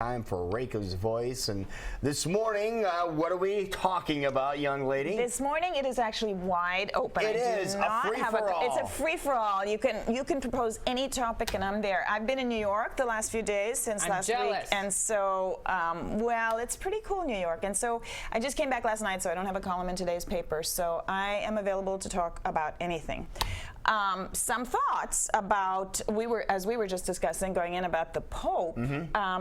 Time for Rekha's Voice, and this morning, what are we talking about, young lady? This morning, it is actually wide open. It is a free-for-all. It's a free-for-all. You can propose any topic, and I'm there. I've been in New York the last few days since last week, and so well, it's pretty cool, New York. And so I just came back last night, so I don't have a column in today's paper. So I am available to talk about anything. Some thoughts about as we were just discussing going in about the Pope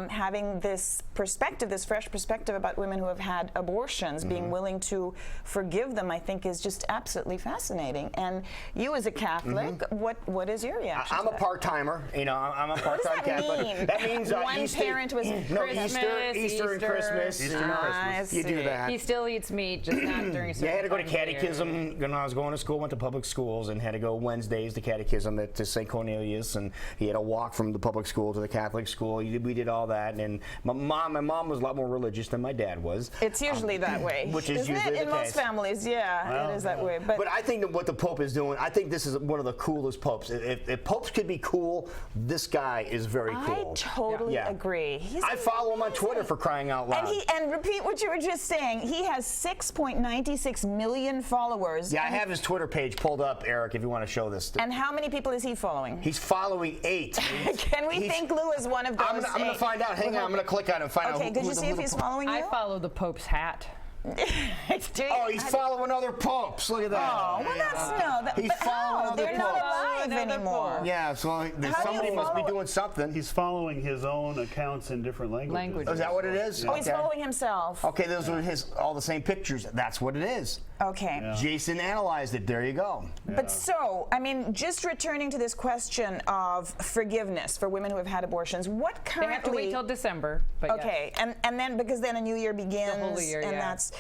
having this perspective, this fresh perspective about women who have had abortions, being willing to forgive them, I think is just absolutely fascinating. And you, as a Catholic, what is your reaction? I'm a part-timer. You know, I'm a part-time Catholic. Mean? That means one Easter, parent was Easter and Christmas. You do that. He still eats meat, just not during. Yeah, I had to go to catechism when I was going to school. Went to public schools and had to go Wednesdays to catechism to St. Cornelius, and he had to walk from the public school to the Catholic school. We did all that, and my mom was a lot more religious than my dad was. It's usually that way, which is isn't usually it? In most families, yeah, well, it is that way. But I think that what the Pope is doing, I think this is one of the coolest popes. If popes could be cool, this guy is very cool. I totally agree. I follow him on Twitter, for crying out loud. And repeat what you were just saying. He has 6.96 million followers. Yeah, I have his Twitter page pulled up, Eric, if you want to show this. And how many people is he following? He's following 8. Can we think Lou is one of those? I'm going to find out. Hang on, I'm going to click on it and find out. Okay, could you see if he's following you? I follow the Pope's hat. Oh, he's following other popes. Look at that. Oh, well, that's he's following other They're popes. not alive anymore. Yeah, so somebody must be doing something. He's following his own accounts in different languages. Oh, is that what it is? Oh, he's following himself. Okay, those are all the same pictures. That's what it is. Okay. Yeah. Jason analyzed it. There you go. Yeah. But so, I mean, just returning to this question of forgiveness for women who have had abortions, what currently... They have to wait till December. But okay, yes. and then, because then a new year begins. The whole year, and that's...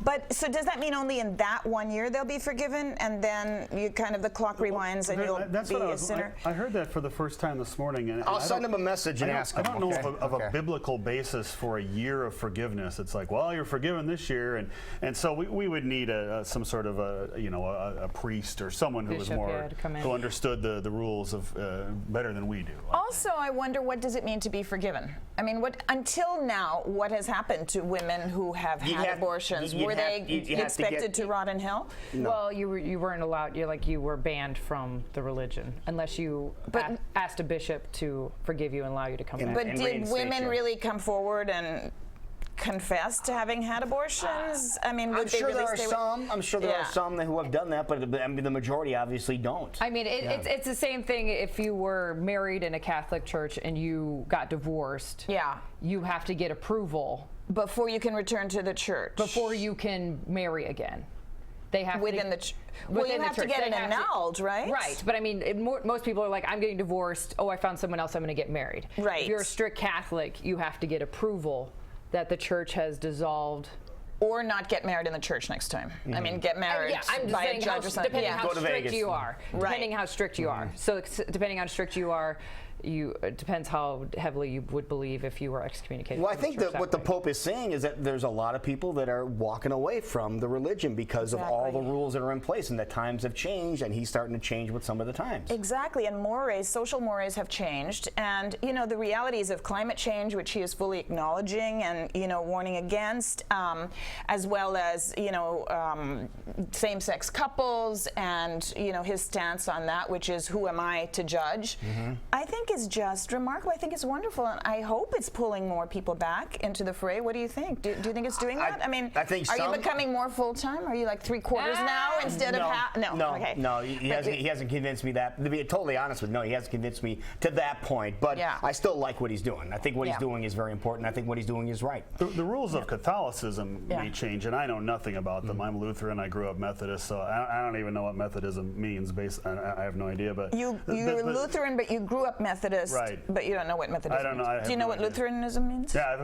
But, so does that mean only in that 1 year they'll be forgiven, and then you kind of, the clock rewinds and you'll be a sinner? I heard that for the first time this morning. And I'll send him a message and ask him. I don't know of a biblical basis for a year of forgiveness. It's like, well, you're forgiven this year, and so we would need some sort of a priest or someone who was more who understood the rules of better than we do. Also, I wonder, what does it mean to be forgiven? I mean, until now, what has happened to women who have had abortions? Were they expected to rot in hell? No. Well, you weren't allowed. You were banned from the religion unless you asked a bishop to forgive you and allow you to come back. But did women really come forward and confess to having had abortions? I mean, I'm sure there are some. I'm sure there are some who have done that, but I mean, the majority obviously don't. I mean, it's the same thing if you were married in a Catholic church and you got divorced. Yeah. You have to get approval before you can return to the church. Before you can marry again. They have within the church. Well, you have to get it annulled, right? Right, but I mean, most people are like, I'm getting divorced. Oh, I found someone else. I'm going to get married. Right. If you're a strict Catholic, you have to get approval that the church has dissolved. Or not get married in the church next time. I mean, get married by a judge or something. Depending how strict you are. Depending how strict you are. So depending on how strict you are, it depends how heavily you would believe if you were excommunicated. Well, I think that what the Pope is saying is that there's a lot of people that are walking away from the religion because of all the rules that are in place, and that times have changed, and he's starting to change with some of the times. Exactly, and mores, social mores have changed, and the realities of climate change, which he is fully acknowledging and warning against, as well as same-sex couples, and his stance on that, which is, who am I to judge? I think is just remarkable. I think it's wonderful, and I hope it's pulling more people back into the fray. What do you think? Do you think it's doing that? I mean, I think are you becoming more full-time? Are you like 3/4 now instead of half? No, okay. No, he hasn't convinced me that. To be totally honest with you, no, he hasn't convinced me to that point, but I still like what he's doing. I think what he's doing is very important. I think what he's doing is right. The rules of Catholicism may change, and I know nothing about them. I'm Lutheran. I grew up Methodist, so I don't even know what Methodism means. I have no idea. But you're Lutheran, but you grew up Methodist. Right. But you don't know what Methodism I don't know. means. Do you know what Lutheranism means? Yeah,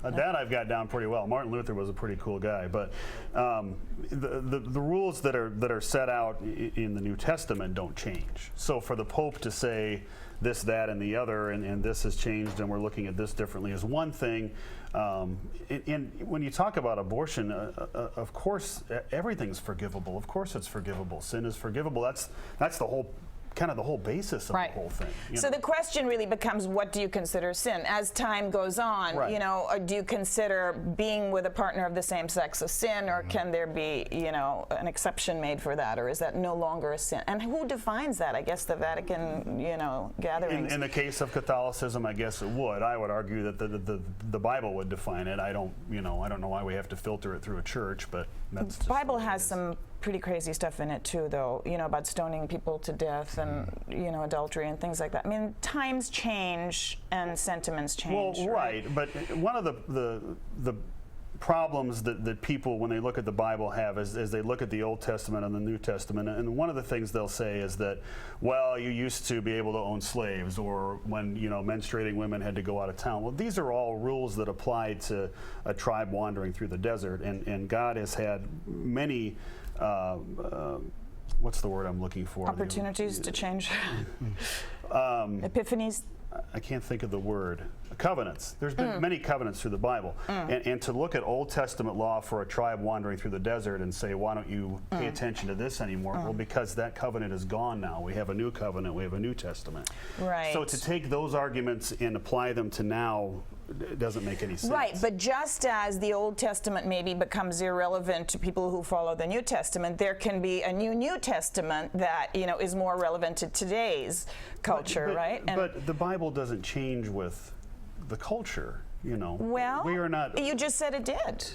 that I've got down pretty well. Martin Luther was a pretty cool guy, but the rules that are set out in the New Testament don't change. So for the Pope to say this, that, and the other, and this has changed, and we're looking at this differently, is one thing. And when you talk about abortion, of course, everything's forgivable. Of course, it's forgivable. Sin is forgivable. That's the whole kind of the whole basis of Right. the whole thing. So the question really becomes, what do you consider sin? As time goes on, Right. you know, do you consider being with a partner of the same sex a sin, or can there be, you know, an exception made for that, or is that no longer a sin? And who defines that? I guess the Vatican, you know, gatherings. In the case of Catholicism, I guess it would. I would argue that the Bible would define it. I don't know why we have to filter it through a church, but that's just The Bible what it has is. some pretty crazy stuff in it too, though, you know, about stoning people to death and, you know, adultery and things like that. I mean, times change and sentiments change. Well, right, but one of the problems that people, when they look at the Bible, have is they look at the Old Testament and the New Testament, and one of the things they'll say is that, well, you used to be able to own slaves, or when, you know, menstruating women had to go out of town. Well, these are all rules that apply to a tribe wandering through the desert, and God has had many what's the word I'm looking for? Opportunities to change. Epiphanies. I can't think of the word. Covenants. There's been many covenants through the Bible. And to look at Old Testament law for a tribe wandering through the desert and say, why don't you pay attention to this anymore? Well, because that covenant is gone now. We have a new covenant. We have a New Testament. Right. So to take those arguments and apply them to now, it doesn't make any sense. Right, but just as the Old Testament maybe becomes irrelevant to people who follow the New Testament, there can be a New Testament that, you know, is more relevant to today's culture, right? But the Bible doesn't change with the culture, you know. Well, we are not. You just said it did.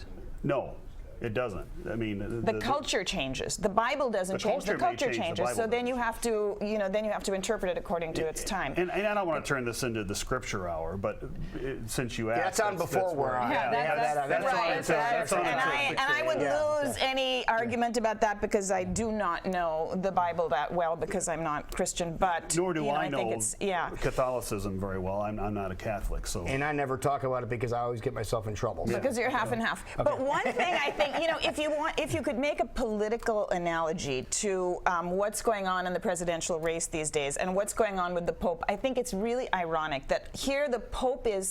No, it doesn't. I mean, The culture changes. The Bible doesn't change. The culture may change, the changes. Bible So then you doesn't. have to, you know, then you have to interpret it according to its time. And I don't want to turn this into the scripture hour, but since you asked, That's on before we're on. Yeah, that's on Right, until that's- on and until I would 6 a.m. lose any argument about that because I do not know the Bible that well because I'm not Christian. But Nor do you know, I think know it's, yeah. Catholicism very well. I'm not a Catholic, so. And I never talk about it because I always get myself in trouble. Because you're half and half. But one thing I think, you know, if you could make a political analogy to what's going on in the presidential race these days and what's going on with the Pope, I think it's really ironic that here the Pope is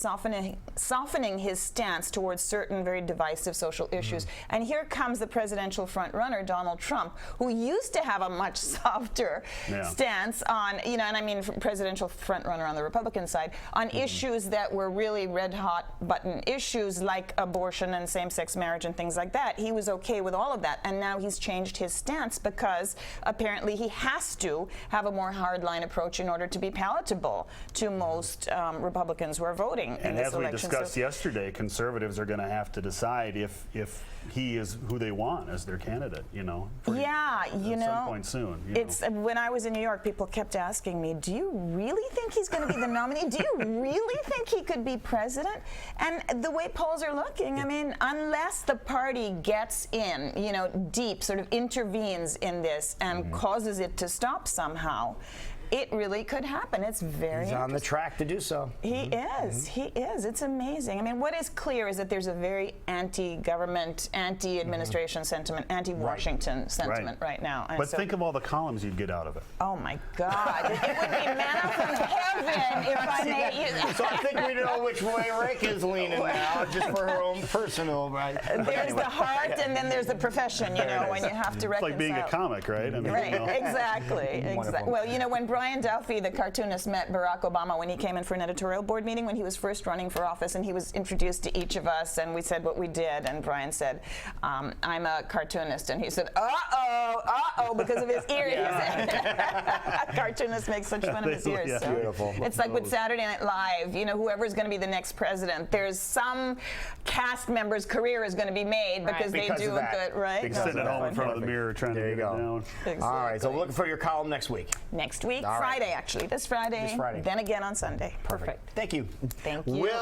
softening his stance towards certain very divisive social issues. And here comes the presidential frontrunner, Donald Trump, who used to have a much softer stance on, you know, and I mean presidential frontrunner on the Republican side, on issues that were really red hot button issues like abortion and same-sex marriage and things like that. He was okay with all of that. And now he's changed his stance because apparently he has to have a more hardline approach in order to be palatable to most Republicans who are voting in And this as we election. discussed yesterday, conservatives are going to have to decide if he is who they want as their candidate, you know. Yeah, you know, at some point soon. You it's know. when I was in New York, people kept asking me, "Do you really think he's going to be the nominee? Do you really think he could be president?" And the way polls are looking, I mean, unless the party gets in, you know, deep, sort of intervenes in this and causes it to stop somehow, it really could happen. It's very He's on the track to do so. He is. He is. It's amazing. I mean, what is clear is that there's a very anti-government, anti-administration sentiment, anti-Washington sentiment right now. And But so, think of all the columns you'd get out of it. oh my God, it would be manna from heaven if I may. So I think we know which way Rekha is leaning now, just for her own personal. Right? There's the heart, and then there's the profession. You know, when you have to It's reconcile. like being a comic, right? I mean, Right, you know. exactly. Wonderful. Well, you know, when Brian Duffy, the cartoonist, met Barack Obama when he came in for an editorial board meeting when he was first running for office, and he was introduced to each of us, and we said what we did, and Brian said, I'm a cartoonist, and he said, uh-oh, because of his ears. Cartoonists make such fun of his ears. Yeah. So. Beautiful. It's like with Saturday Night Live, you know, whoever's going to be the next president, there's some cast member's career is going to be made because they Because do of a that. good, right? Because Sitting at home in front of the mirror trying There to you get it go. down. All right, so we're looking for your column next week. Next week, All right. Friday, actually. This Friday. This Friday. Then again on Sunday. Perfect. Thank you. Thank you. Will